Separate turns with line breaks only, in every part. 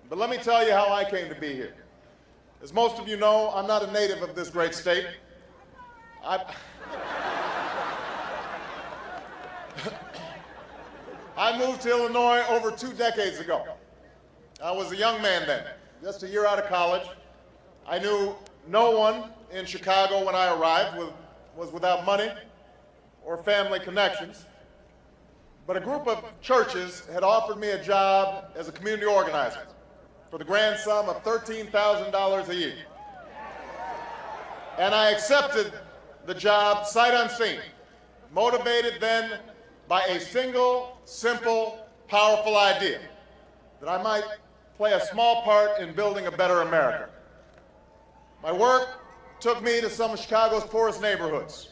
But let me tell you how I came to be here. As most of you know, I'm not a native of this great state. I moved to Illinois over 2 decades ago. I was a young man then, just a year out of college. I knew no one in Chicago when I arrived was without money or family connections. But a group of churches had offered me a job as a community organizer for the grand sum of $13,000 a year. And I accepted the job sight unseen, motivated then by a single, simple, powerful idea that I might play a small part in building a better America. My work took me to some of Chicago's poorest neighborhoods.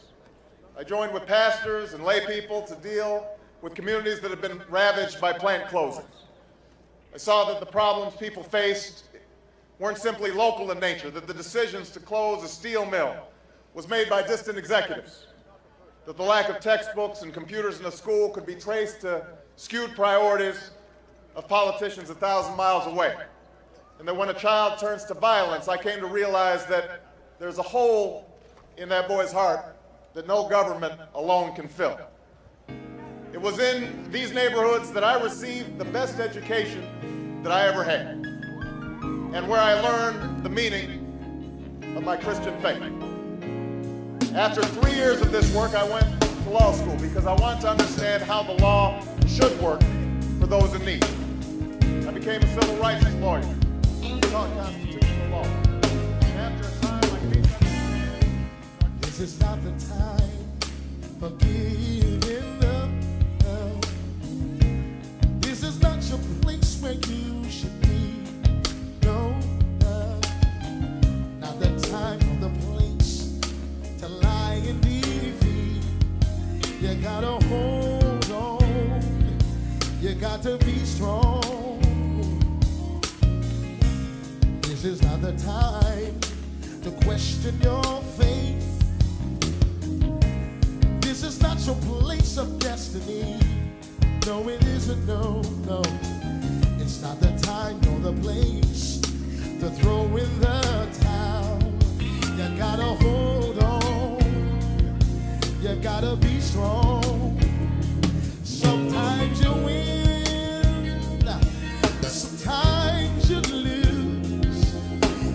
I joined with pastors and lay people to deal with communities that have been ravaged by plant closings. I saw that the problems people faced weren't simply local in nature, that the decisions to close a steel mill was made by distant executives, that the lack of textbooks and computers in the school could be traced to skewed priorities of politicians 1,000 miles away, and that when a child turns to violence, I came to realize that there's a hole in that boy's heart that no government alone can fill. It was in these neighborhoods that I received the best education that I ever had, and where I learned the meaning of my Christian faith. After 3 years of this work, I went to law school because I wanted to understand how the law should work for those in need. I became a civil rights lawyer, taught constitutional law. And after a time, I came to understand
this is not the time for giving up. This is not your place where you should be. No, not the time or the place to lie in defeat. You gotta hold on. You got to be strong. This is not the time to question your faith. This is not your place of destiny. No, it isn't, no, no. It's not the time nor the place to throw in the towel. You gotta hold on. You gotta be strong. Sometimes you win, sometimes you lose.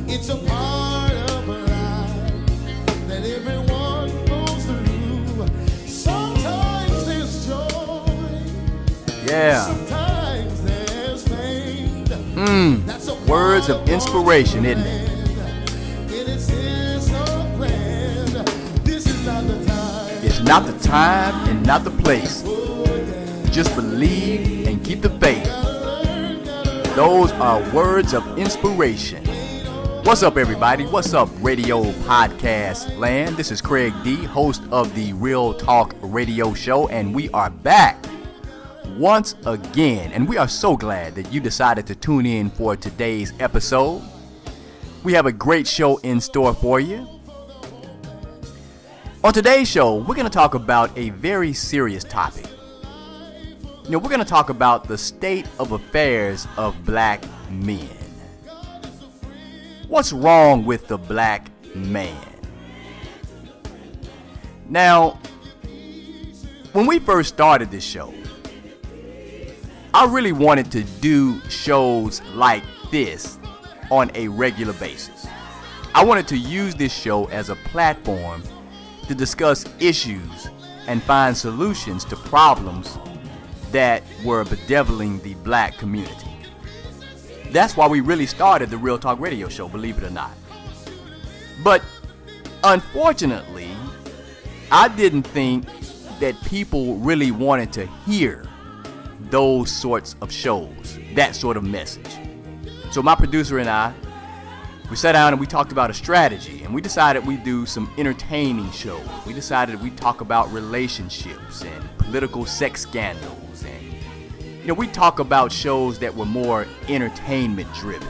It's a part of life that everyone goes through. Sometimes there's joy.
Yeah.
Sometimes there's pain. That's a
Words of inspiration, isn't it?
And it's his plan. This is not the time.
It's not the time and not the place. Just believe and keep the faith. Those are words of inspiration. What's up, everybody? What's up, radio podcast land? This is Craig D, host of the Real Talk Radio Show, and we are back once again. And we are so glad that you decided to tune in for today's episode. We have a great show in store for you. On today's show, we're going to talk about a very serious topic. We're going to talk about the state of affairs of black men. What's wrong with the black man? Now, when we first started this show, I really wanted to do shows like this on a regular basis. I wanted to use this show as a platform to discuss issues and find solutions to problems that were bedeviling the black community. That's why we really started the Real Talk Radio Show, believe it or not. But unfortunately, I didn't think that people really wanted to hear those sorts of shows, that sort of message. So my producer and I, we sat down and we talked about a strategy, and we decided we'd do some entertaining shows. We decided we'd talk about relationships and political sex scandals, and we talk about shows that were more entertainment driven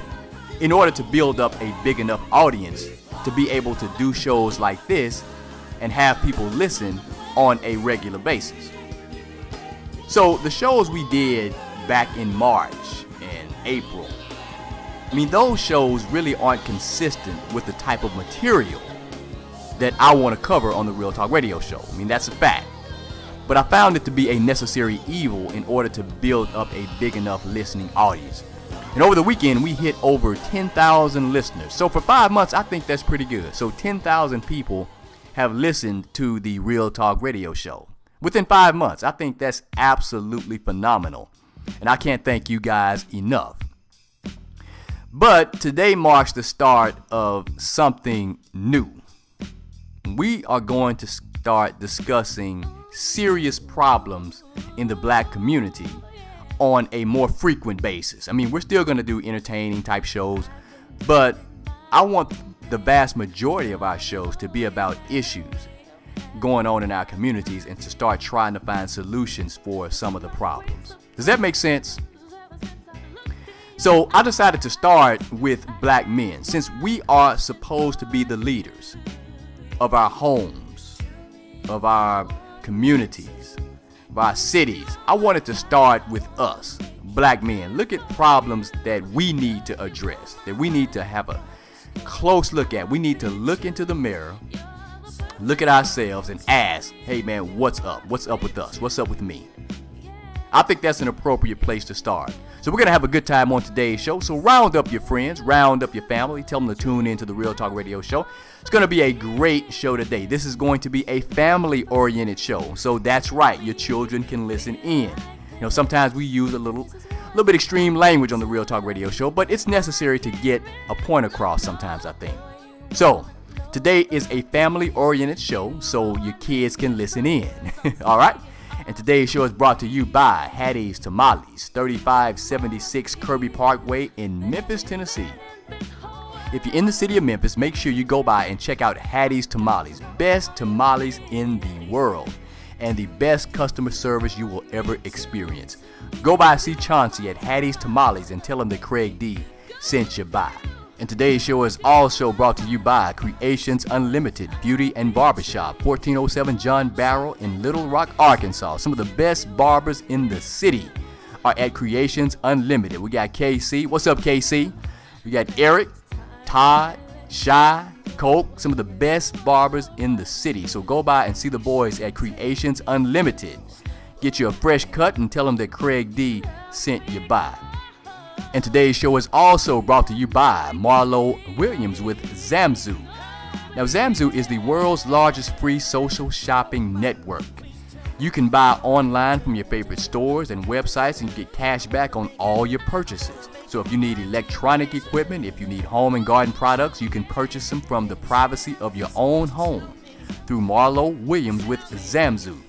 in order to build up a big enough audience to be able to do shows like this and have people listen on a regular basis. So the shows we did back in March and April, I mean, those shows really aren't consistent with the type of material that I want to cover on the Real Talk Radio Show. I mean, that's a fact. But I found it to be a necessary evil in order to build up a big enough listening audience. And over the weekend, we hit over 10,000 listeners. So for 5 months, I think that's pretty good. So 10,000 people have listened to the Real Talk Radio Show within 5 months. I think that's absolutely phenomenal. And I can't thank you guys enough. But today marks the start of something new. We are going to start discussing serious problems in the black community on a more frequent basis. I mean, we're still going to do entertaining type shows, but I want the vast majority of our shows to be about issues going on in our communities and to start trying to find solutions for some of the problems. Does that make sense? So I decided to start with black men, since we are supposed to be the leaders of our homes, of our communities, of our cities. I wanted to start with us, black men. Look at problems that we need to address, that we need to have a close look at. We need to look into the mirror, look at ourselves and ask, hey man, what's up? What's up with us? What's up with me? I think that's an appropriate place to start. So we're going to have a good time on today's show. So round up your friends, round up your family, tell them to tune into the Real Talk Radio Show. It's going to be a great show today. This is going to be a family-oriented show. So that's right, your children can listen in. You know, sometimes we use a little bit extreme language on the Real Talk Radio Show, but it's necessary to get a point across sometimes, I think. So today is a family-oriented show, so your kids can listen in. All right? And today's show is brought to you by Hattie's Tamales, 3576 Kirby Parkway in Memphis, Tennessee. If you're in the city of Memphis, make sure you go by and check out Hattie's Tamales, best tamales in the world, and the best customer service you will ever experience. Go by see Chauncey at Hattie's Tamales and tell him that Craig D sent you by. And today's show is also brought to you by Creations Unlimited Beauty and Barbershop, 1407 John Barrow in Little Rock, Arkansas. Some of the best barbers in the city are at Creations Unlimited. We got KC. What's up, KC? We got Eric, Todd, Shy, Coke, some of the best barbers in the city. So go by and see the boys at Creations Unlimited. Get you a fresh cut and tell them that Craig D sent you by. And today's show is also brought to you by Marlo Williams with Zamzu. Now, Zamzu is the world's largest free social shopping network. You can buy online from your favorite stores and websites and get cash back on all your purchases. So if you need electronic equipment, if you need home and garden products, you can purchase them from the privacy of your own home through Marlo Williams with Zamzu.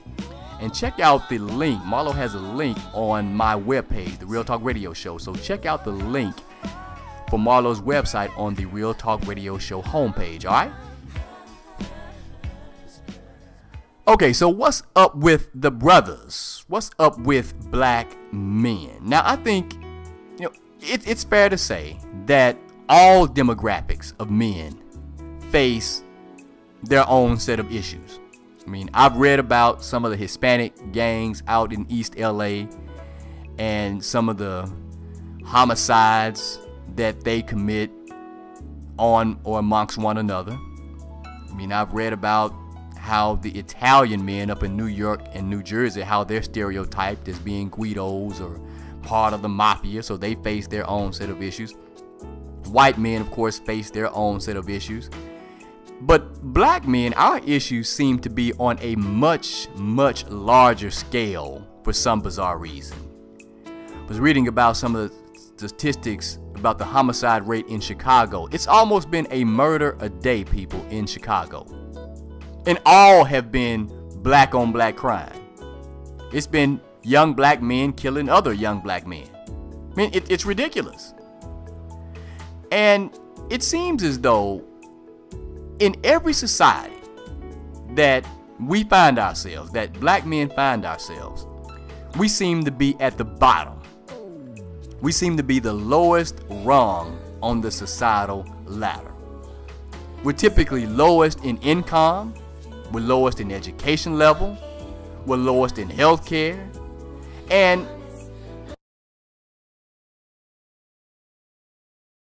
And check out the link. Marlo has a link on my webpage, the Real Talk Radio Show. So check out the link for Marlo's website on the Real Talk Radio Show homepage, all right? Okay, so what's up with the brothers? What's up with black men? Now, I think, you know, it's fair to say that all demographics of men face their own set of issues. I mean, I've read about some of the Hispanic gangs out in East LA and some of the homicides that they commit on or amongst one another. I mean, I've read about how the Italian men up in New York and New Jersey, how they're stereotyped as being Guidos or part of the mafia, so they face their own set of issues. White men, of course, face their own set of issues. But black men, our issues seem to be on a much, much larger scale for some bizarre reason. I was reading about some of the statistics about the homicide rate in Chicago. It's almost been a murder a day, people, in Chicago. And all have been black on black crime. It's been young black men killing other young black men. I mean, it's ridiculous. And it seems as though in every society that we find ourselves, that black men find ourselves, we seem to be at the bottom. We seem to be the lowest rung on the societal ladder. We're typically lowest in income, we're lowest in education level, we're lowest in health care, and